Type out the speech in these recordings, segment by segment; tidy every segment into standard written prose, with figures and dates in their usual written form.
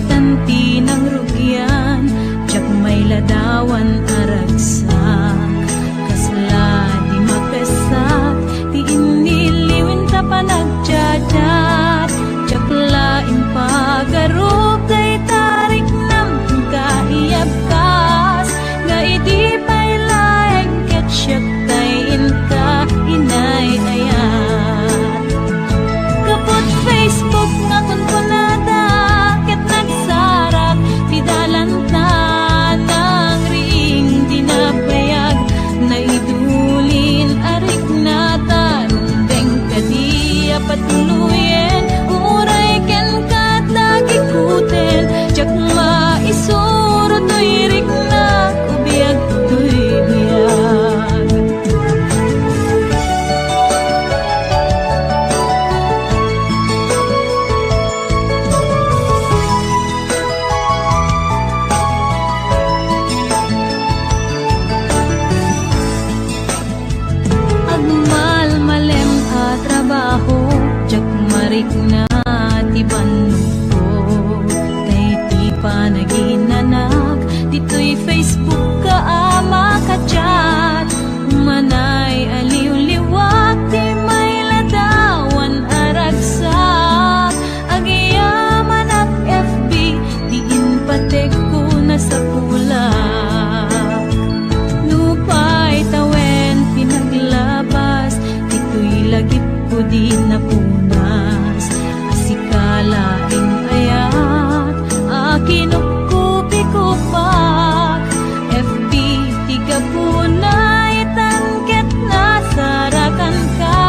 tanti ng rugyan, jak may ladawan aragsak, kasla di mapesak, di iniliwin ta panagjadat, jak lain pagarup day tarik nam kaiyabkas, nga idi pay laeng ketsyat tayin ka inay ayat. Kapot Facebook nga kunkunada, patuluyan, uray ken kat lagi kuten, jak maisuro to'y rikna, ubiyag to'y biyag. Agmal malem a trabaho, marik na tibanuko, tay ti panaginanak, dito'y Facebook ka ama ka-chat, manay aliw-liwak, di may ladawan aragsak, agiyaman at FB, diin patek ko na sa pulak, lupay tawen pinaglabas, dito'y lagip ko di na punas, asikalaing ayat, akinupkupi-kupak, FB tiga punay, tangket na sarakan ka,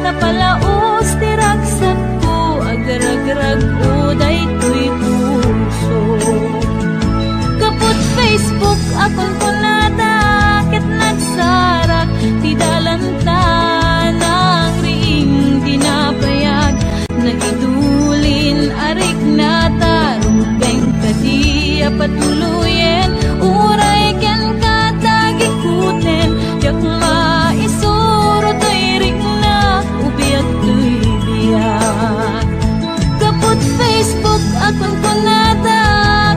napalaos tiragsat ko, agarag-rag uday to'y puso. Kaput Facebook akong kunada, ket nagsarak, ti dalantan ang ring dinapayag, naidulin arik na tarubeng kadi patuluyen, uray ken katagikuten, jak maisuro to'y rikna, ubiyag to'y biyag. Kaput Facebook akong kunada,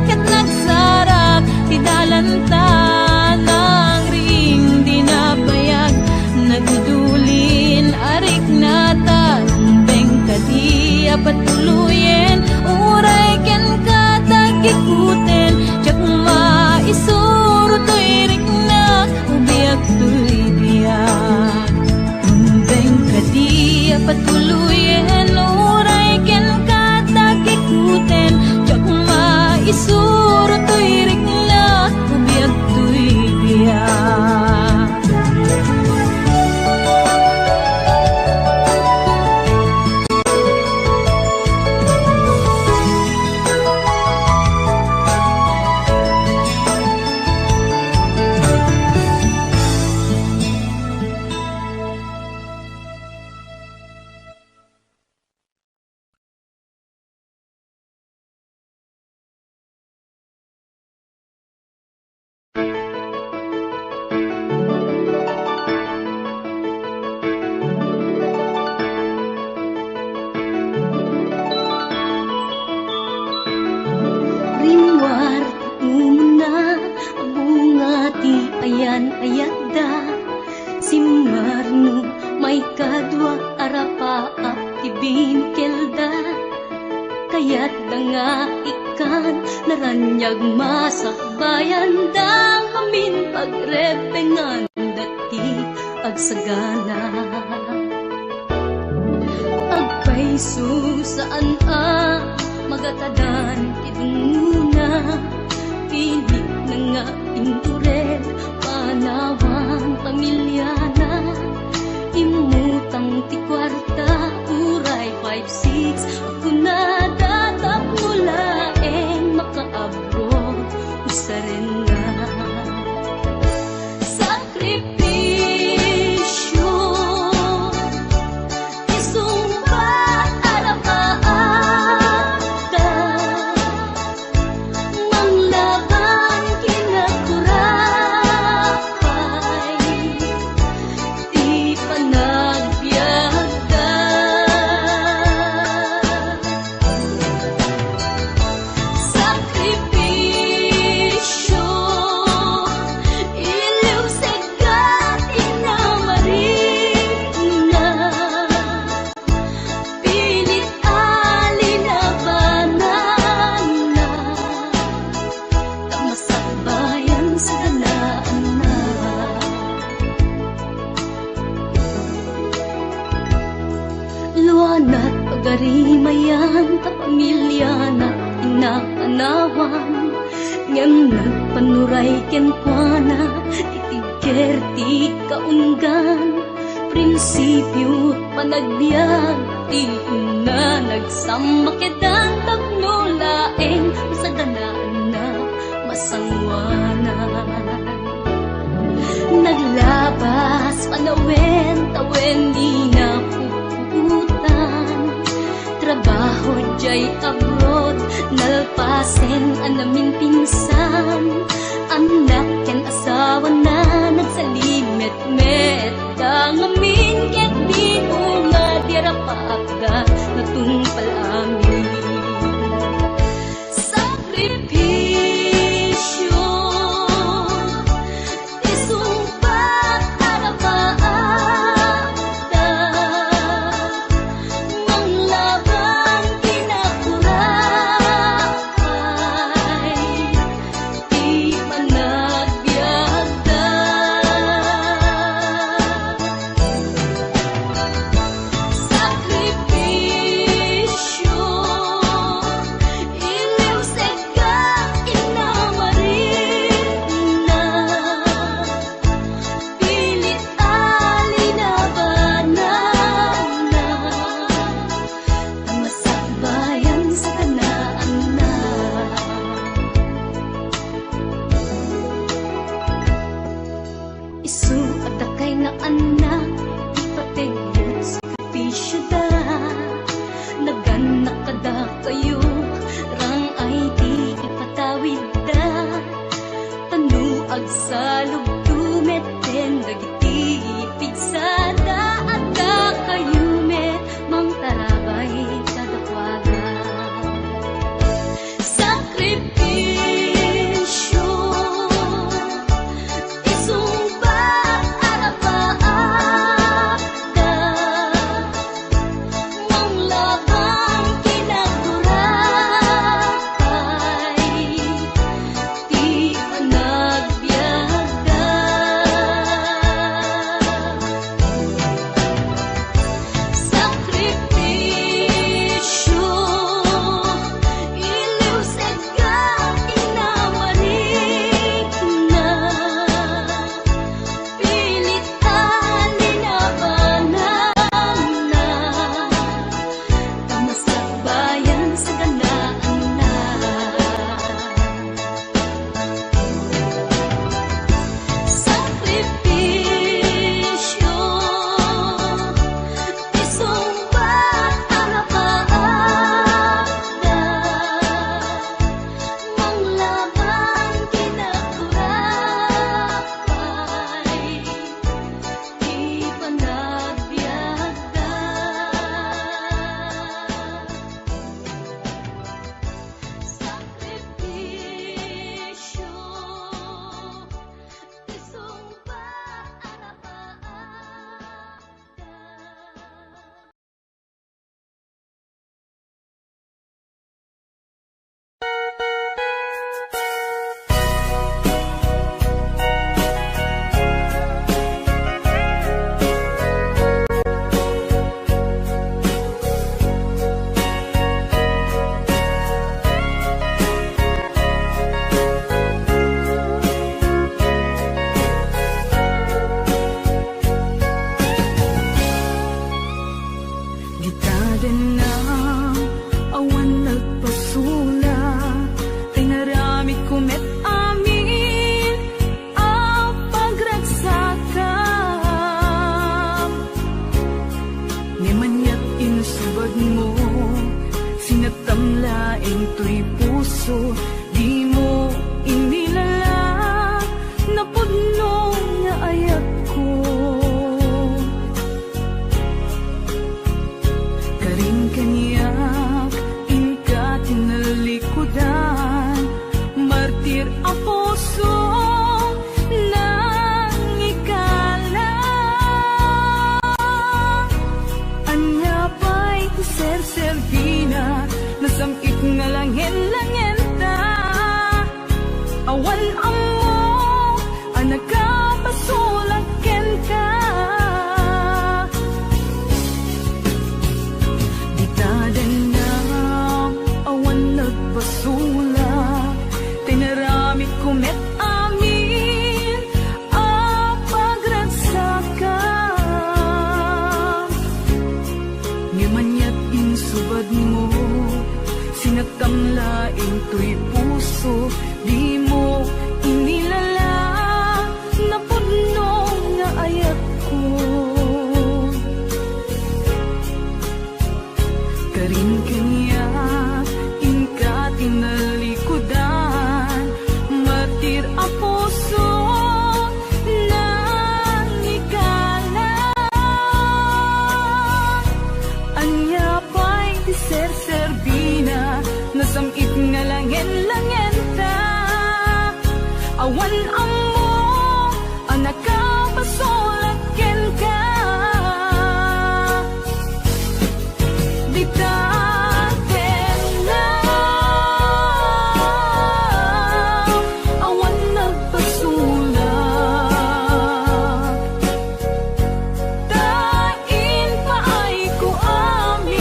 ket nagsarak, ti dalantan ang ring dinapayag, nagdudulin arik na tarumbeng kadi patuluyen, uray ken katagikuten, jak maisuro to'y rikna, ubiyag to'y biyag. Tumbeng kadi patuluyen, uray ken katagikuten, jak maisuro to'y rikna, ubiyag to'y biyag. Ayat-ayatda simmarno may kadwa arapaap tibinkelda, kayat da nga ikan naranyag masakbayan da, amin pagrepengan dati agsagana. Agpaiso saan magatadan idunguna, pilit na nga indured, panawang pamilyana, imutang ti kwarta, uray 5-6, ako na datap mulaeng makaabot, usarin na. Sakripisyo, isumbat arapaata, manglaban kinakurapay, di panagbiagda. ngem nagpanuray ken kuana titigger ti kaunggan prinsipyo panagbiag ti una nagsamakedan tagnulaeng sa ganaan na masangwanan naglabas panawen tawen di na puputan trabaho jay abroad nalpasen anamin pinsan anak ken asawa na nagsalimet-met dangamin ket di nga dirapagda natungpal amin sakripisyo isumpat arapaada manglaban kinakurakay di managbiagda sakripisyo iliw seka inamarin na pilit alinabanan na masakbayan sa kanaan na isu at akay na anak ipatigyan sakripisyo da naganak kada kayo rang ay di ipatawid da tanuag sa lugdumet den dagiti pigsada at da kayo met mang tarabay kadakwagan sakripisyo isumbat arapaada manglaban kinakurakay di panagbiagda sakripisyo iliw seka inamarin na pilit alinabanan na tamasakbayan sa ganaan na sakripisyo isumbat arapaada manglaban kinakurakay di panagbiagda sakripisyo isumbat arapaada Gitaden na awan nagpasula tingaramid kumet amin ang pagragsakam nemanyat insubad mo sinatamlaeng to'y puso di mo inilala napudno nga ayat ko karing kanyak inka tinalikudan martir aposo nang ikala anya pa'y ser-servina nasamit nga langin-langin ta awan amo anak ka pasulaken ka gitaden na awan nagpasula tinara kamlaing tuy puso, di mo inilala na pudno nga ayat ko. Karin kanya inka tinalikudan, matir a puso nang ikala. Anya pa'y ser-serbina, nasamit nga langen-langen ta. Awan amo, anak ka pasolaken ka. Di taten na, awan nagpasulat. Tain pa ay ko amin,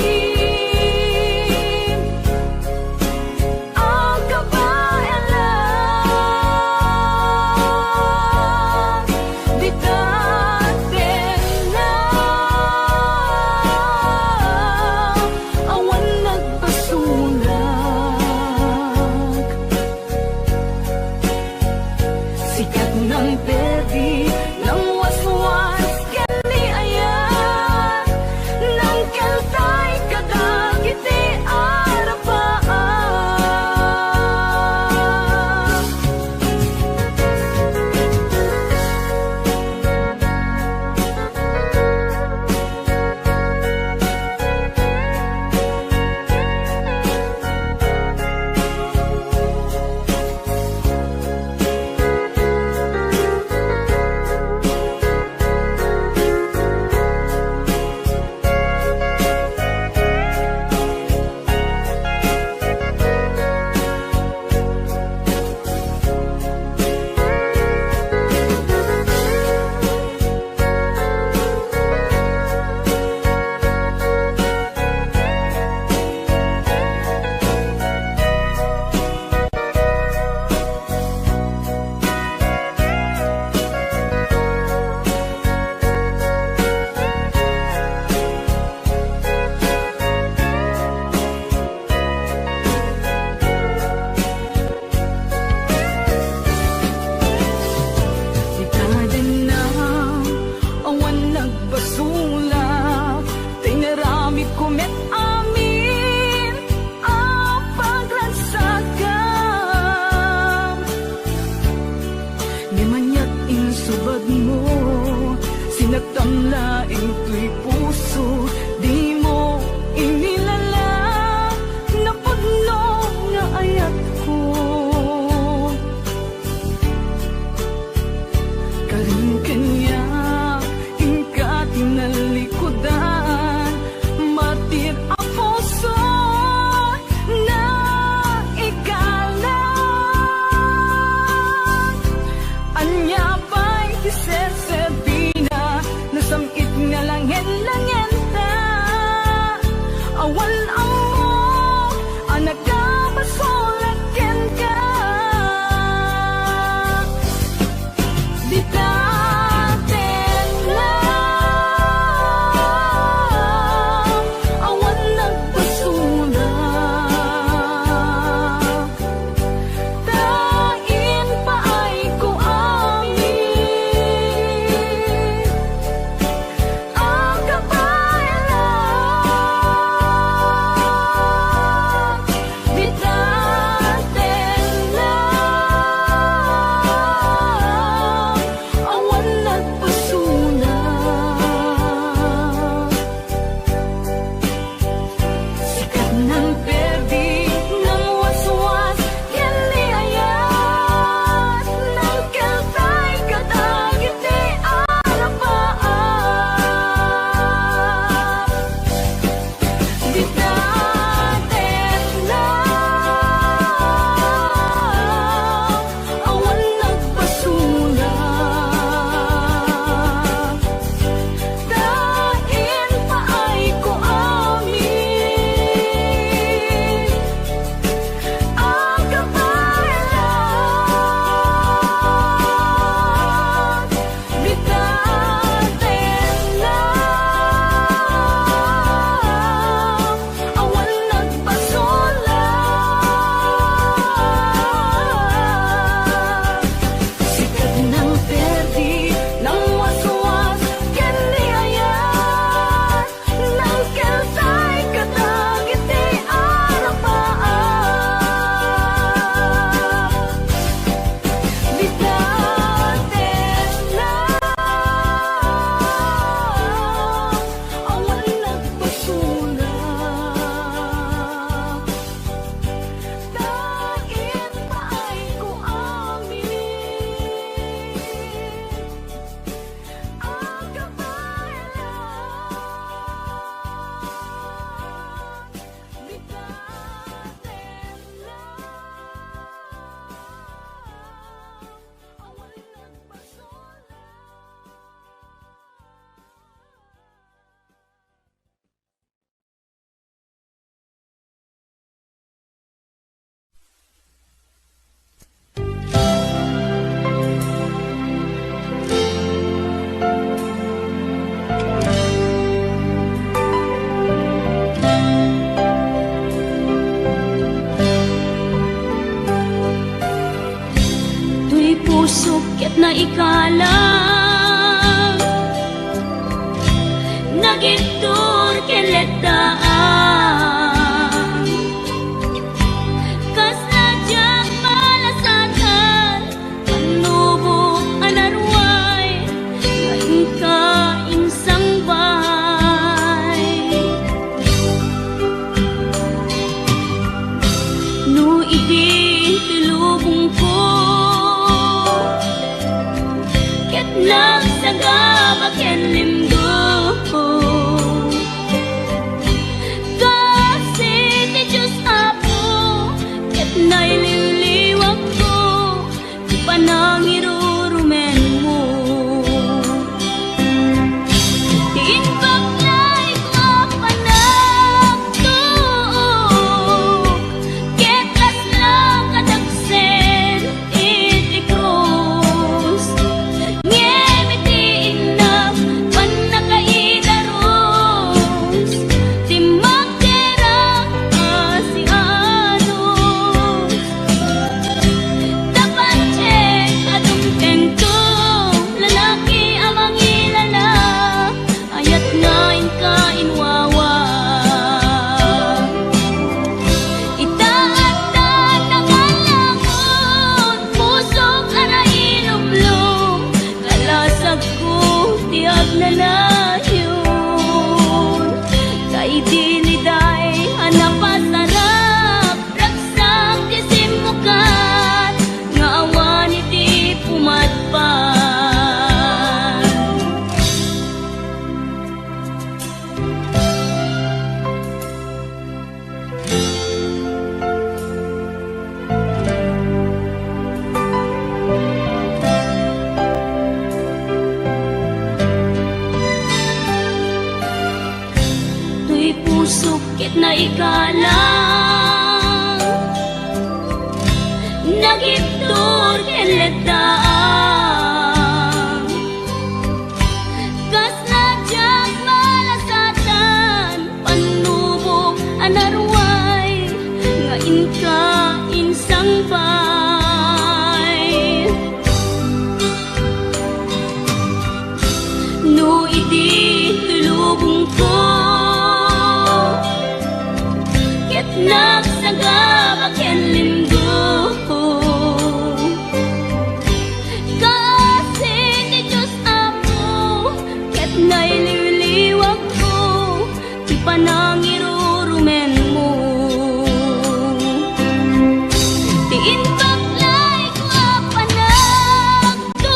ang kabayan lang. ket na ikalang nagitur ken letdaan kas najang malasatan panubok anarway ngayon ka insang bahay no idin tilubong ko ket nagsagaba ken limdo kasi ti Diyos Apo ket naililiwag ko ti panangirurumen mo ti inbaklay ko panagtuok ket kaslang kadagsen iti krus ngemi ti inam panakaidaros ti magderang asianos dapat check adong tengko lalaki amang ilala ayat ngain ka inwawa itaatan ng alangon pusok ara ilumlum kalasag ko tiag na layon kay diliday hanapasarap ragsak ti simukan nga awan iti pumadpan tuy pusok ket na ikalang nagiptur ken letdaan kas najang malasatan panubok anarway ngain ka insang bay no idi tulubong ko ket nagsagaba ken limdo kasi ti Diyos Apo ket naililiwag ko ti panangirurumen mo ti inbaklay ko panagtuok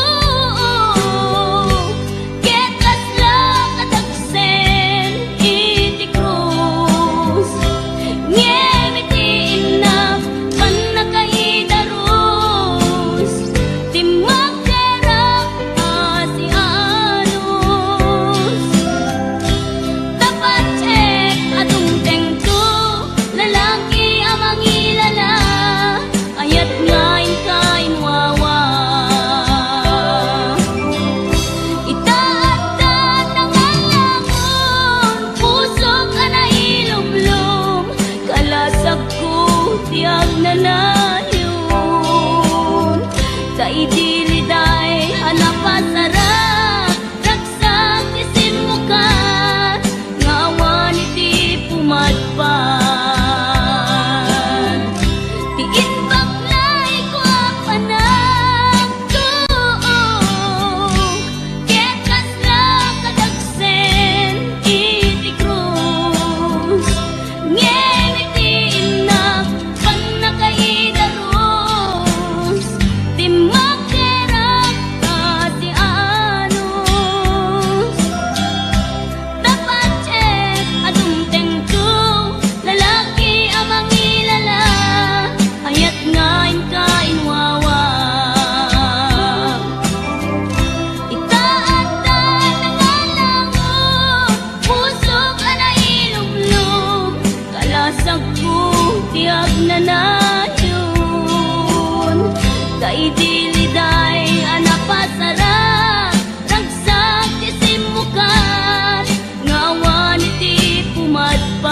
ket kaslang kadagsen iti krus ngemi ti inam panakaidaros ti magderang asianos dapat check adong tengko lalaki amang ilala ayat ngain ka inwawa itaatan ng alangon pusok ana ilumlum kalasag ko tiag na layon kay diliday hanapasarap ragsak ti simukan nga awan iti pumadpan ti inbaklay ko panagtuok ket kaslang kadagsen iti krus ngemi ti inam panakaidaros ti magderang asianos dapat check adong tengko lalaki amang ilala ayat ngain ka inwawa itaatan ng alangon pusok ana ilumlum kalasag ko tiag na layon kay diliday anapasarap ragsak ti simukan nga awan iti pumadpan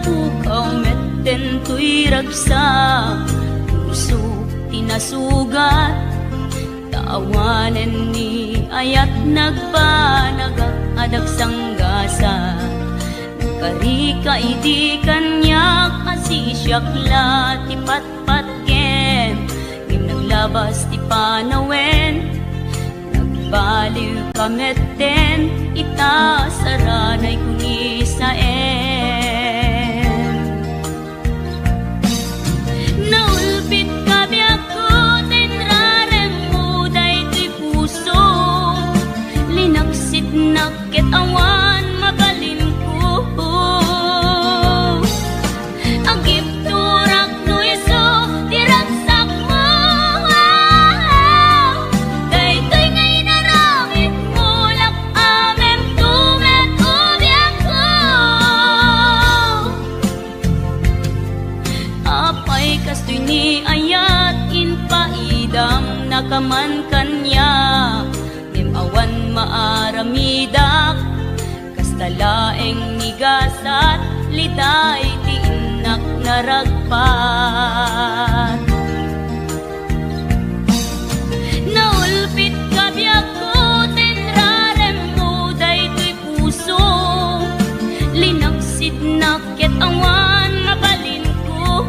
pukaw metten tuy ragsak, puso tinasugat, taawanen ni ayat nagpanagak adag sanggasa. Karika idi kanya kasi siyakla ti patpatken, ngim naglabas ti panawen, nagbaliw kametten, ita saranay kung isaen. Naulpit kabiyak ko, tenrarem mo day ti puso, linaksit nakit awan mabalin ko. Ang gipturak no iso, tiragsak mo, daytoy ngay naramit mo, lak amem tumet ubiyak ko. Apay kastoy ni ayat inpaidam nakaman kanya, awan maaramidak, kastalaeng nigasat, liday ti inak naragpat. Naulpit kabiyak ko, tenrarem mo daytoy puso, linaksid nakit awan mabalin ko.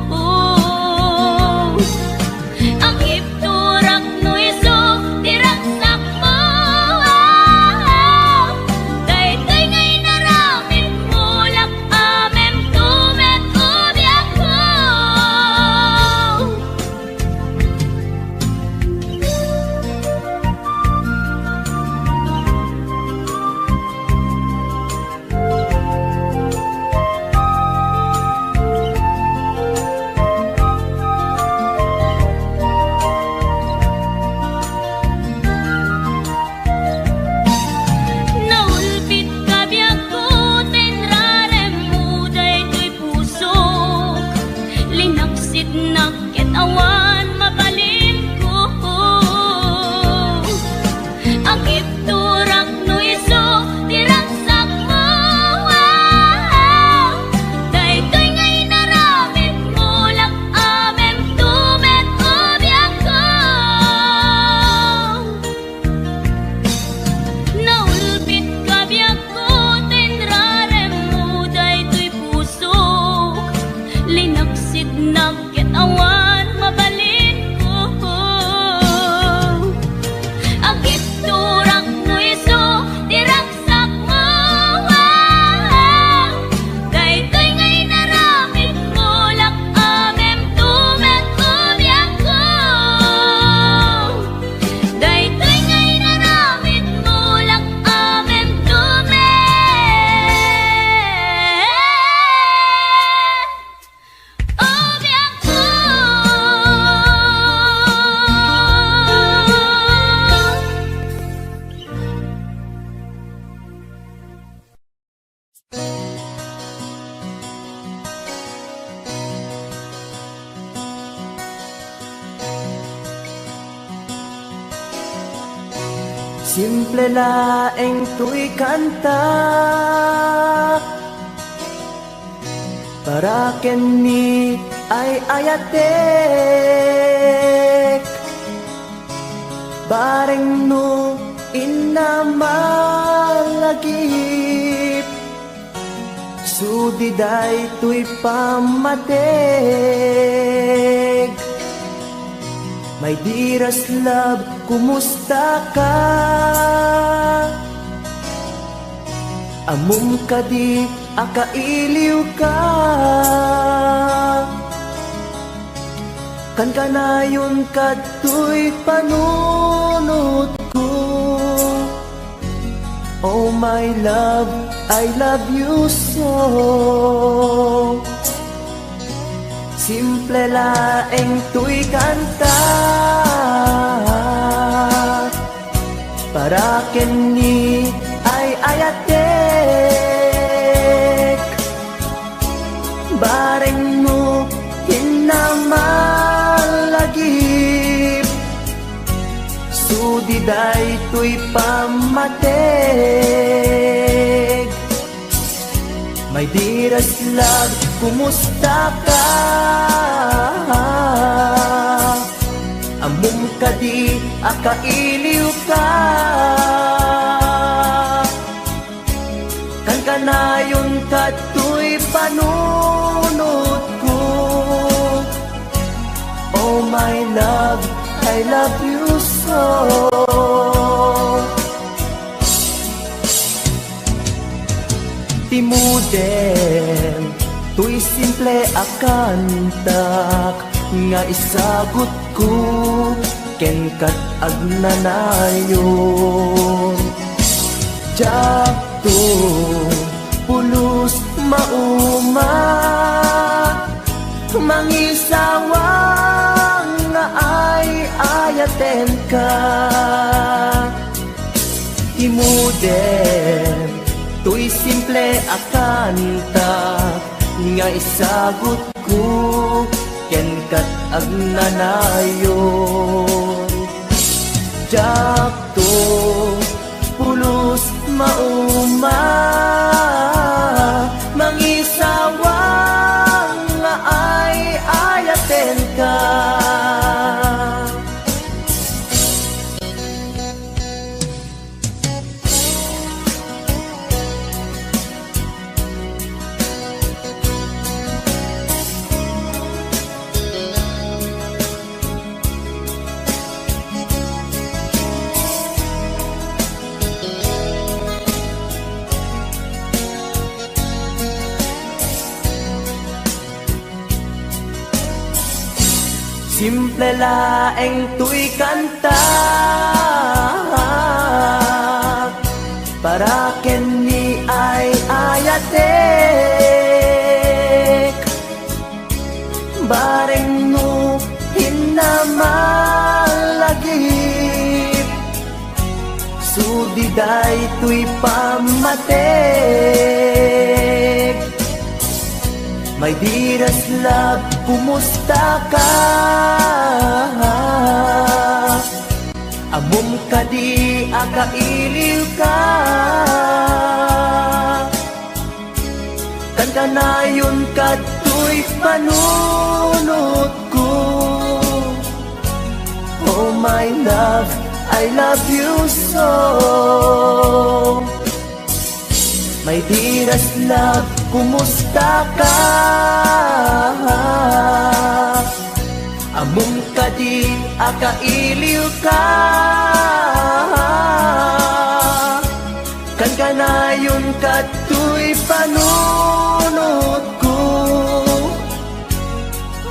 Ang ipturak no iso, tiragsak mo, daytoy ngay naramit mo, lak amem tumet ubiyak ko. Naulpit kabiyak ko, tenrarem mo daytoy puso, linaksit nakit awan mabalin ko. Ang ipturak no iso, tiragsak mo, daytoy ngay naramit mo, lak amem tumet ubiyak ko. Naulpit kabiyak ko, tenrarem mo daytoy puso, linaksid nakit awan mabalin ko. Ang ipturak no iso, tiragsak mo, daytoy ngay naramit mo, lak amem tumet ubiyak ko. Daytoy ngay naramit mo, lak amem tumet ubiyak ko. Simple laeng tuy kanta, para ken ni ay ayatek, bareng no inamalagip, sudiday tuy pamatek. My dearest love, kumusta ka? Amum ka di, akailiw ka. Kan kanayon ka tuy panunod ko. Oh my love, I love you so. Simple laeng tuy kanta, para ken ni ay ayatek, bareng mo hinamalagip, sudiday tuy pamatek. My dearest love, kumusta ka? Amom ka di, akailiw ka. Kan kanayon ka tuy panunod ko. Oh my love, I love you so. Timuden, tuy simple akantak, nga isagot ko, ken kat agnanayon. Jakto, pulos mauma, mangisawang nga ay ayaten ka. Timuden, tuy simple akanta, nga isagot ko, ken kat agnanayon. Jakto, pulos mauma, mangisawang nga ay ayaten ka. Simple laeng tuy kanta, para ken ni ay ayatek. Bareng no hinamalagip, sudiday tuy pamatek. My dearest love, kumusta ka? Amom ka di, akailiw ka. Kan kanayon ka tuy panunod ko. Oh my love, I love you so. My dearest love, kumusta ka? Amom ka di, akailiw ka. Kan kanayon ka tuy panunod ko.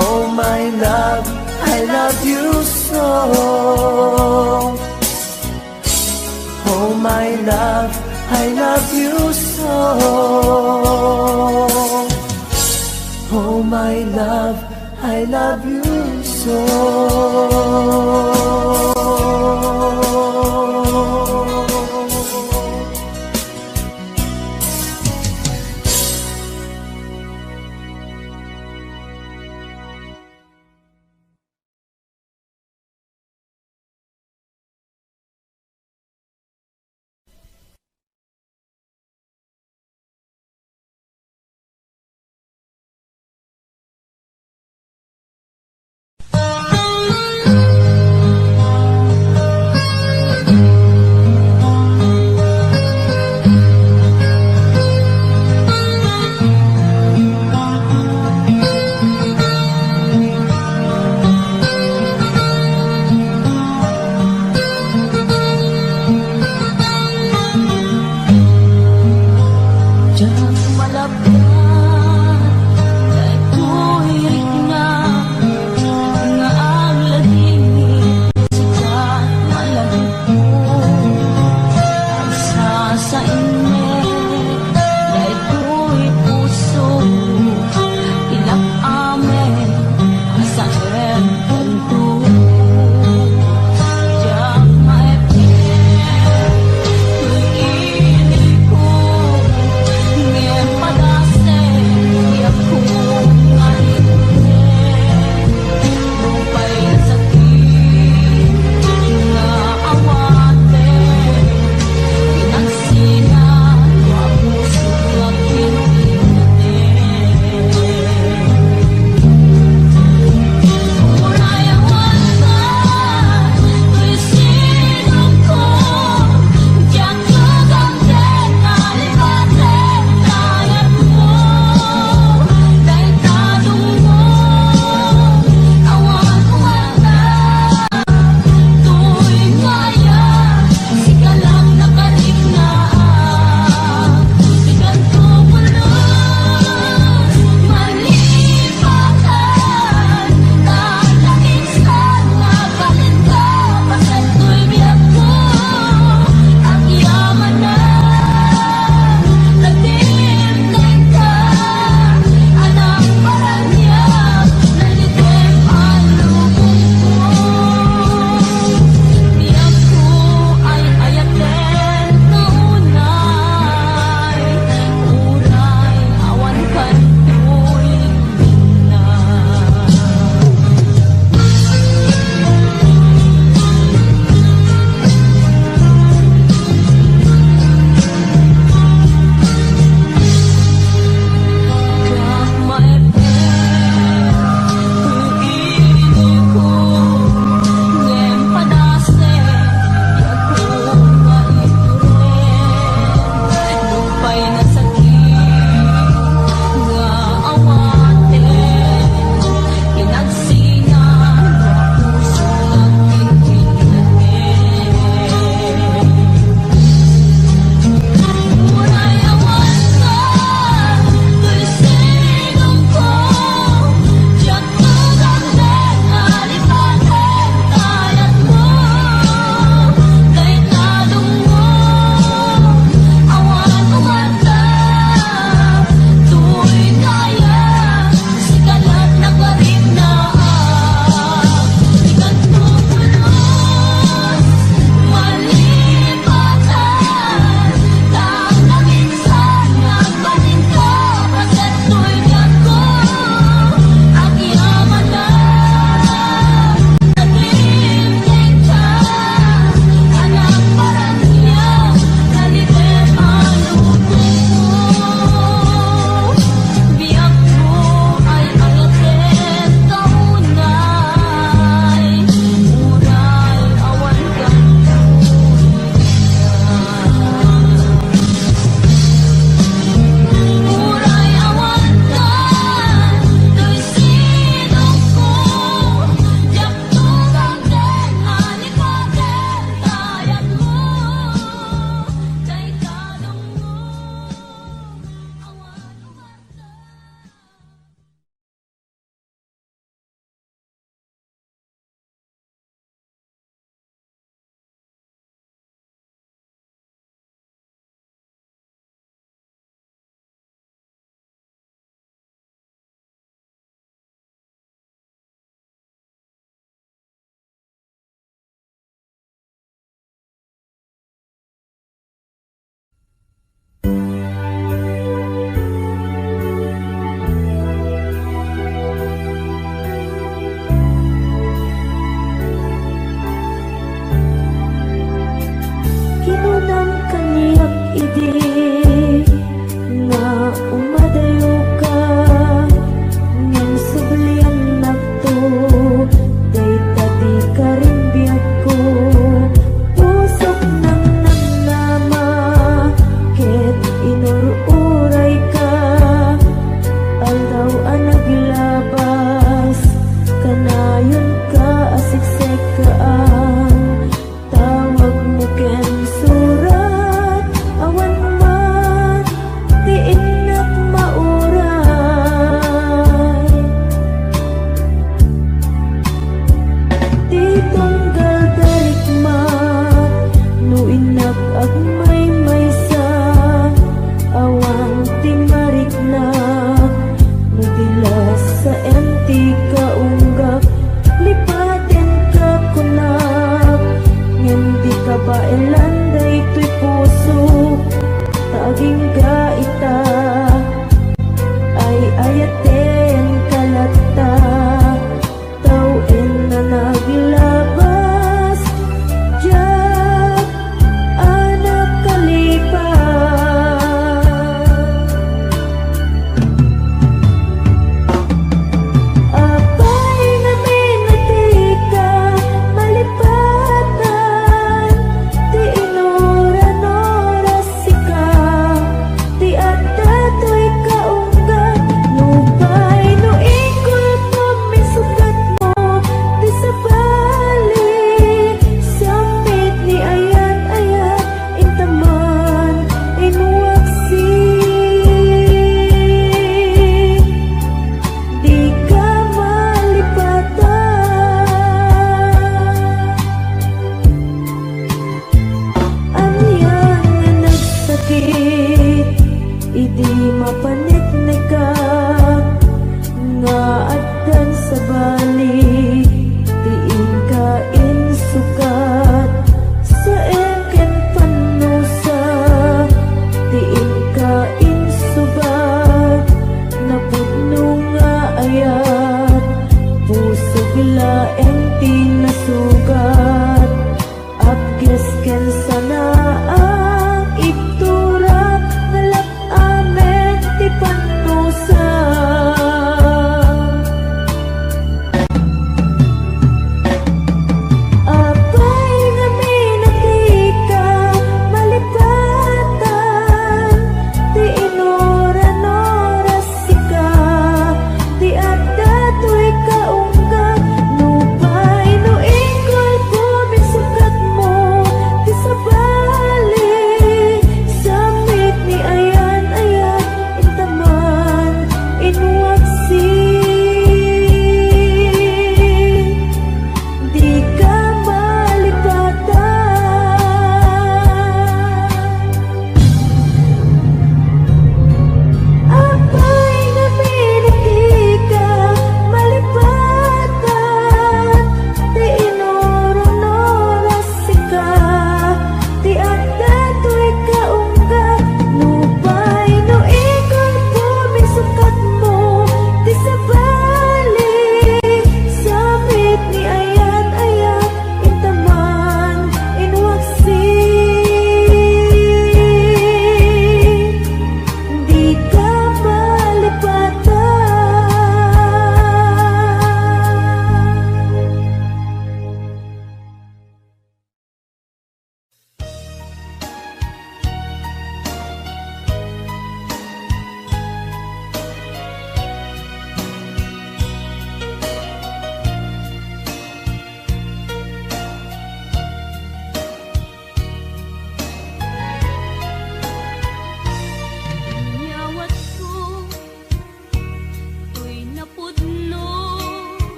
Oh my love, I love you so. Oh my love, I love you so. Oh my love, I love you so. Agmay-may sa awang timariknak, nagdilas sa empty kaunggap, lipatin ka kunak. Ngem di ka ba elanday to'y puso, taging ka ita, ay ayaten kalata, tawin na naglabas, Diyak anak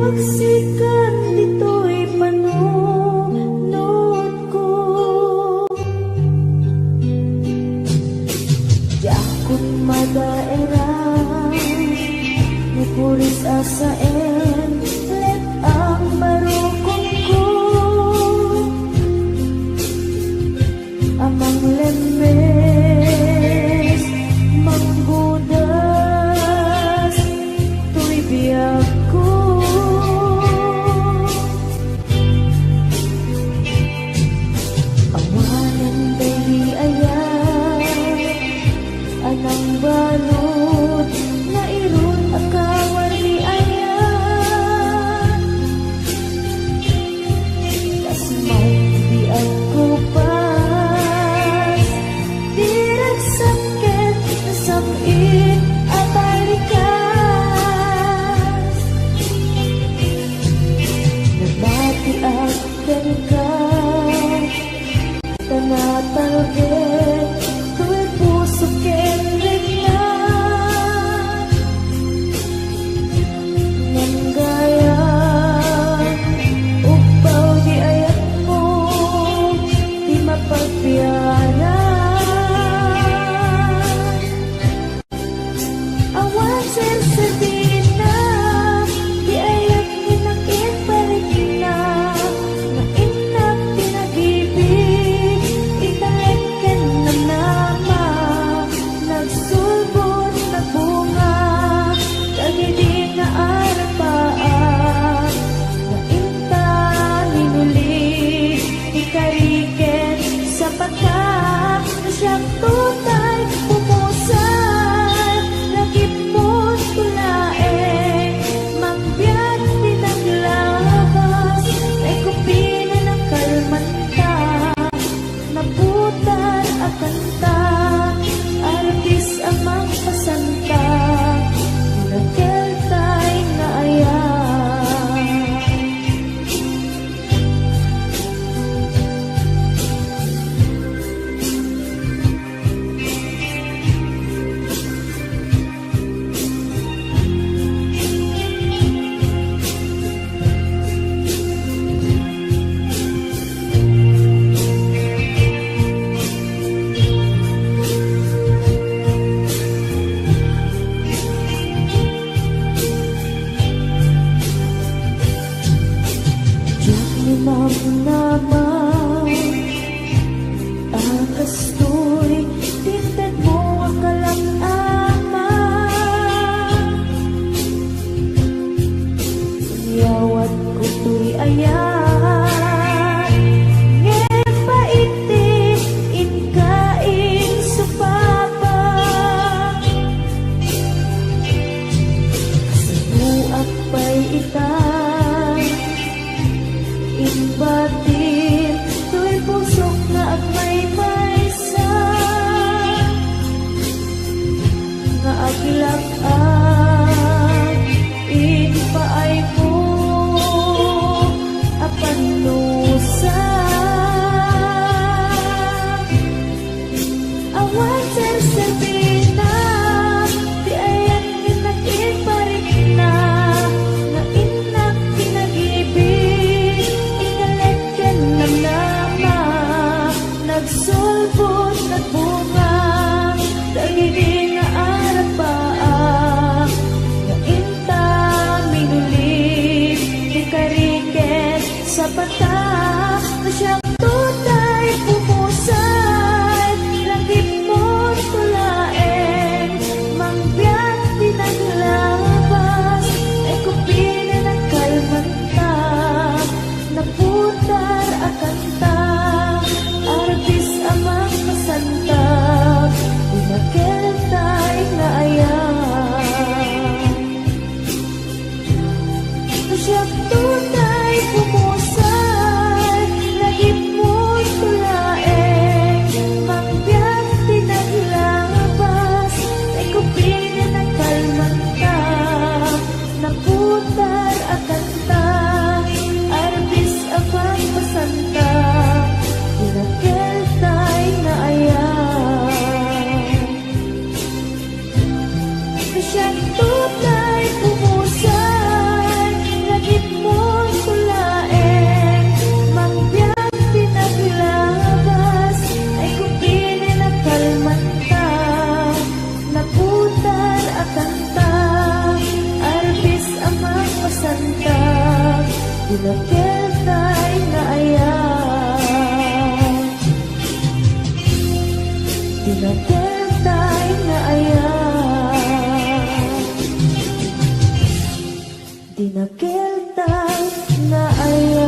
Pagsikat dito'y panunod ko. Yakot madaerang Nipuris asaen Let ang barukong ko. Amang lemes manggudas Tuy biyag ko. Awanan dali ayan Anang balot na irun akawar ni ayan. Tas mau di ako pas Dirag sakit na sakit atay likas. Nabati akan ka Tanatalgit Tu'y puso kenrik na Nanggaya Upaw di ayat mo Di mapagbiyanan. Awan sensatin na Di ayat ninakit balik na Na inak pinag-ibig Italeken na nama Nagsulbot na bunga Dagiti nga arapaan Na inta hinulig Ikariken sa pata Na siyang tutay pumusan Nagipot tulaeng Mangbiyat pinaglabas Ay kupina ng kalmanta Naputar at kanta Artis ang magpasanta Nagkeltay na ayan. Diyak ni naman Akastoy Tinted mo ang kalak-ama Yawat ko to'y ayan Ngepa iti Inkain supapa Sabuak pa'y itang Imbatin Tu'y pusok na at may maysa Nga agilak ang Inpaay ko Apanusa Awan sersabina Di ayan ginakit parik na Na inak pinag-ibig Ingaleken ng nama Nagsulbot na bunga Dagiti nga arapaan Na inta minulig Ikariket sa pata Na siyang tutay pumusan Langit mo tulaeng Mangbiyat pinaglabas Ay kupina ng kalmanta Naputar at kanta Artis amang masanta Inakeltay na ayan. Siyang tutay pumusan Lagip mo tulaeng Mangbiyat pinaglabas Ay kupina ng kalmanta Naputar at kanta Artis amang masanta Inakeltay na ayan. Siyang tutay pumusan Lagip Dinakil tay na aya, dinakil tay na aya, dinakil tay na aya.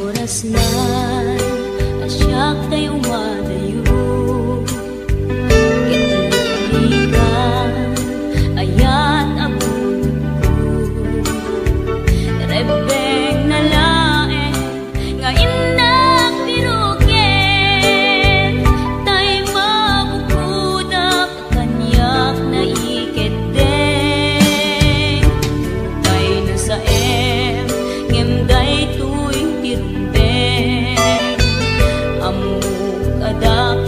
oras na asyak tayo madayo. Kitalikan ayat abong rebeng na lae nga indak piruken tay mabukudak kanyak na iketeng tay na sa ngem day tuwing tirumbeng amuk adak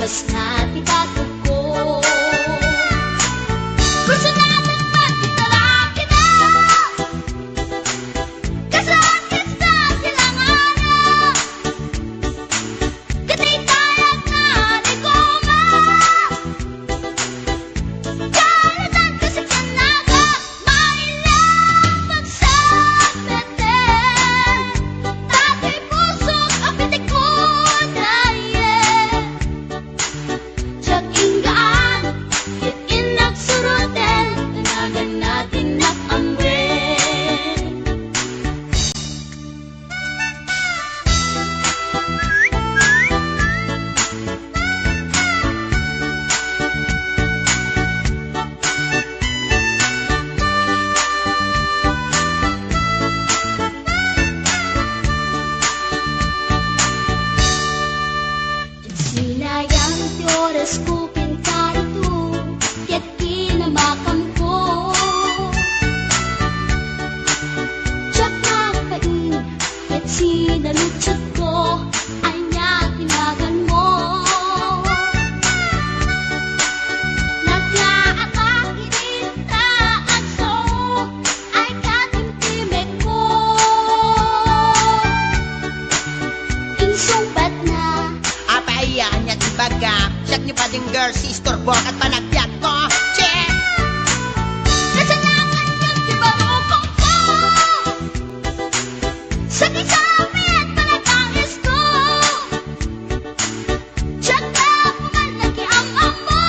Diyos na titatubo. Gusto natin magkitara kita, kasakit sa silanganan, katay tayag na ligoma, kalatan kasi kanaga, mailang magsabeten, tatay pusok ang pitik ko dahil Tiyak inggaan, yakin nagsurutin, tanagan natin nakamben. Sinayang ti oras ko pintarito, ket kinamakam ko. Tiyak nagpain, ket sinalutsot ko, ay niya tinagan mo. Naglaatang inita at so, ay katimtimek ko. Insumpat na Apaiyan niya di baga, siyak ni pading girl, sister, bok at panagbiag ko. Check! Kasalanan yung tibarupong ko, sa kisami at panagangis ko. Tiyak na pumal na kiamam mo,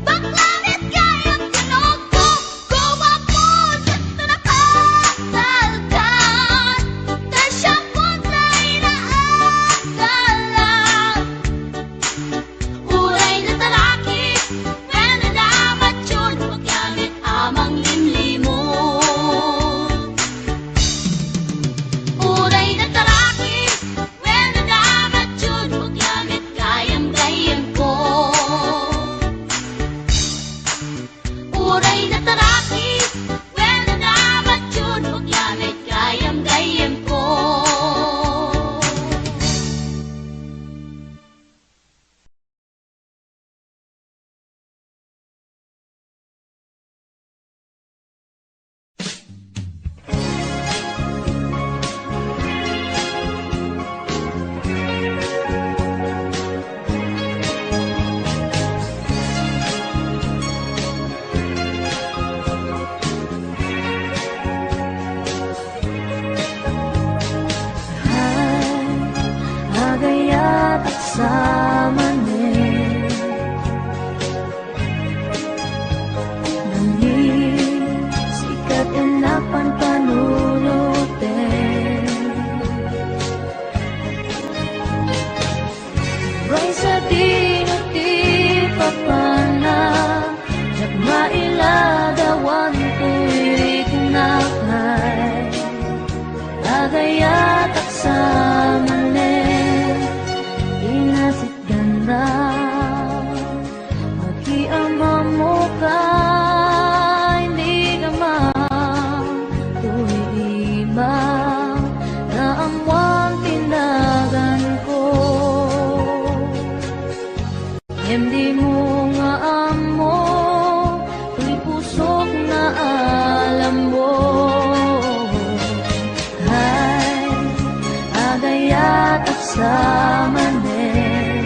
baklanit kayang tinog ko. Gawa po sa tunapagdaldan, dahil siyang punta inaagalan. Uray na talaki, when nalamat yun, paggamit amang limlimon. Uray na talaki, when nalamat yun, paggamit gayam-gayam ko. Uray na talaki, when nalamat yun, paggamit gayam-gayam ko. Agayat at samanin, nangin sikat enapan panunutin. Ray sa dinuti papana, jak mailadawan tuwik nakay. Agayat at samanin, inasit ganda, mag-iama mo ka, hindi ka tuwing-iba, na amwang tinagan ko. Hindi mo nga amo, tuy pusok na alam mo. Ay, agayat at samanin,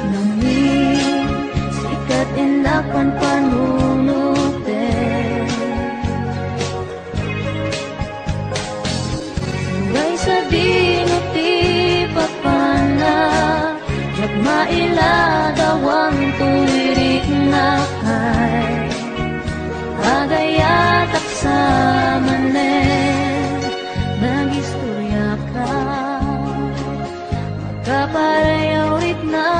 nangin sikat inapan panunutin. Uray sa dinuti papana, jak mailadawan tuwirik nakay. Agayat at samanin, nag-istorya ka, magkaparayawit na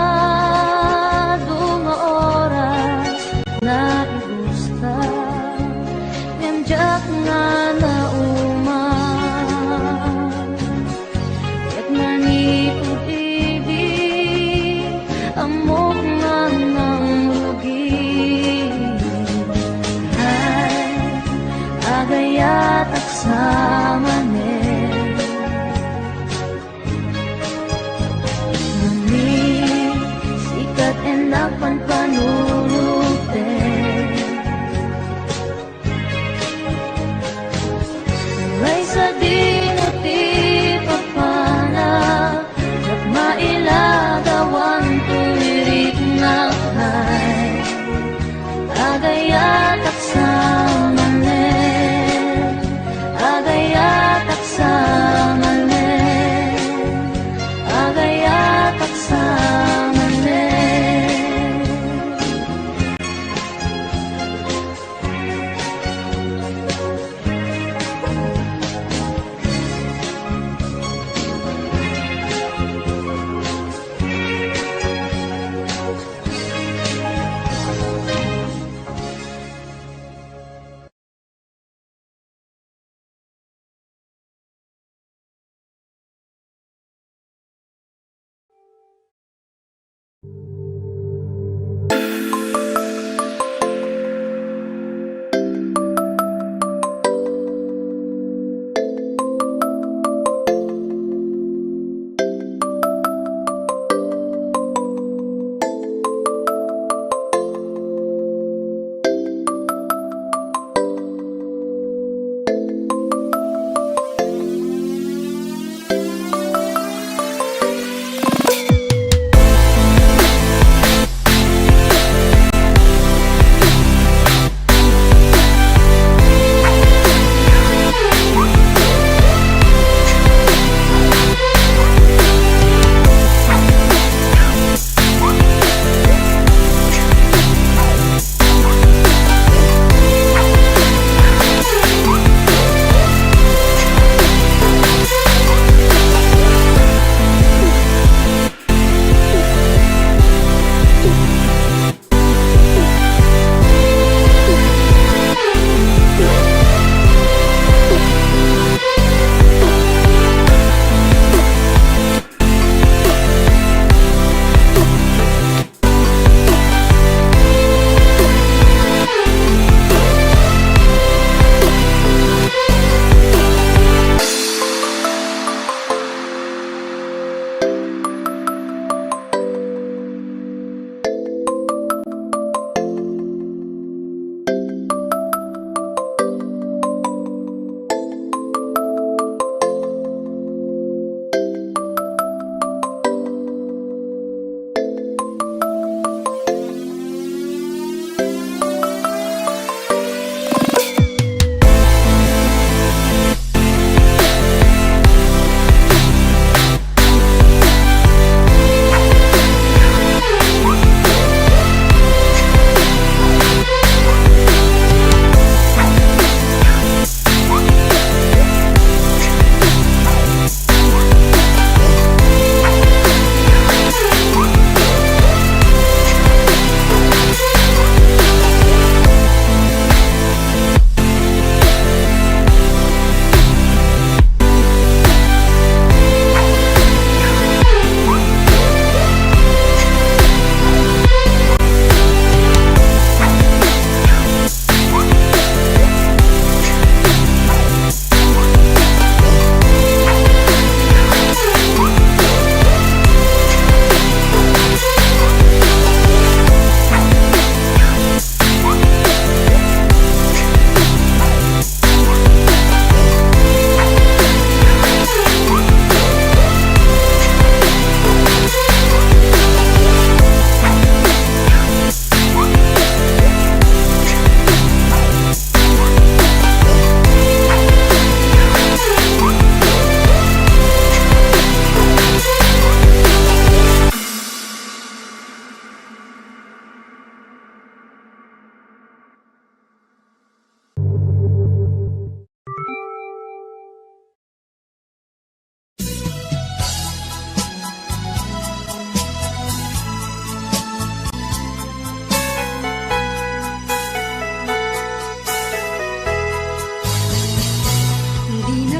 dunga oras na igusta, nganjak nga na uman, ket manipod-ibig, amok nga ng rugi.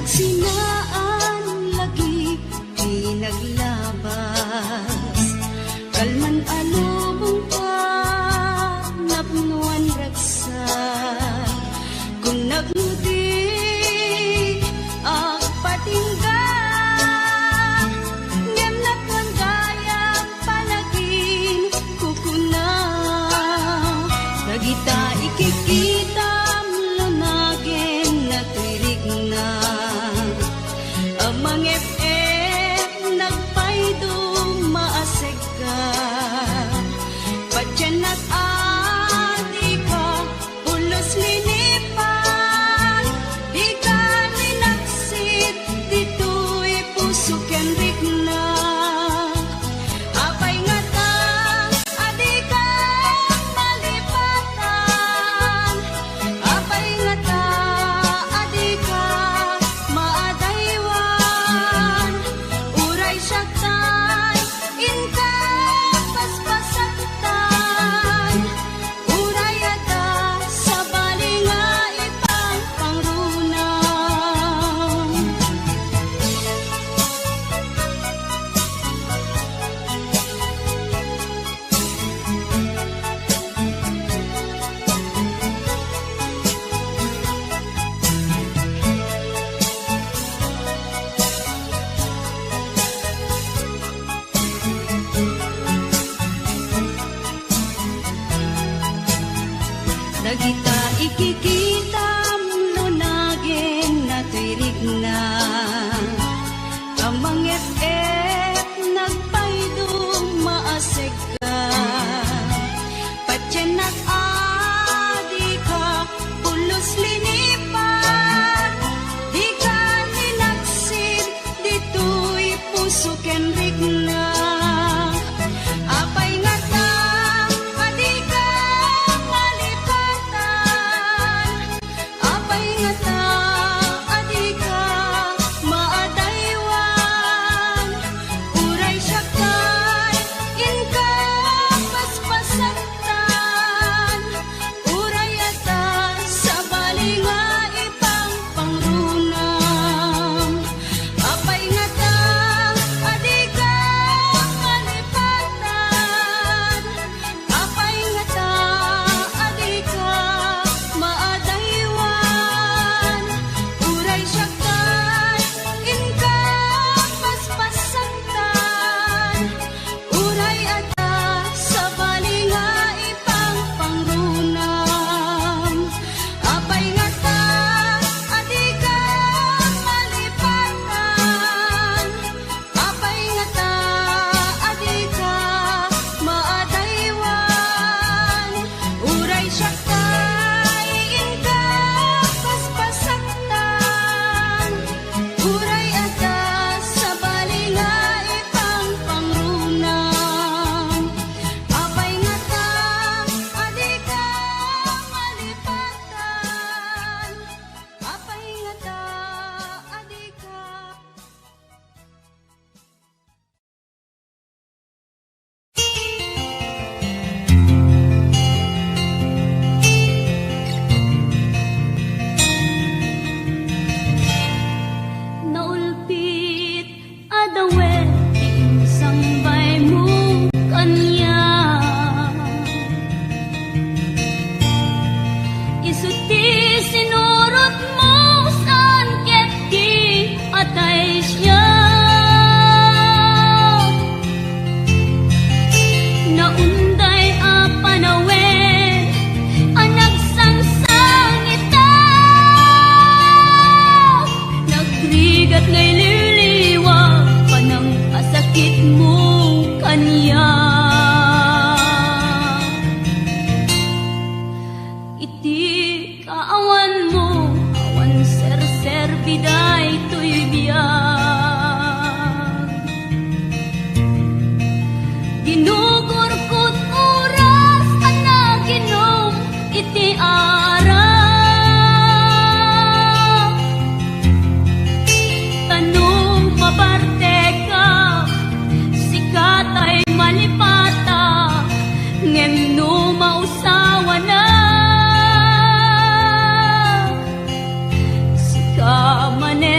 Nagsinaan lagi pinaglabas kalman alubong ka napnuan raksa kung nagmudi ang patingga ngem natwan gayang palagin kukuna nagita ikikita lumagin na tirik na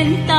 kwenta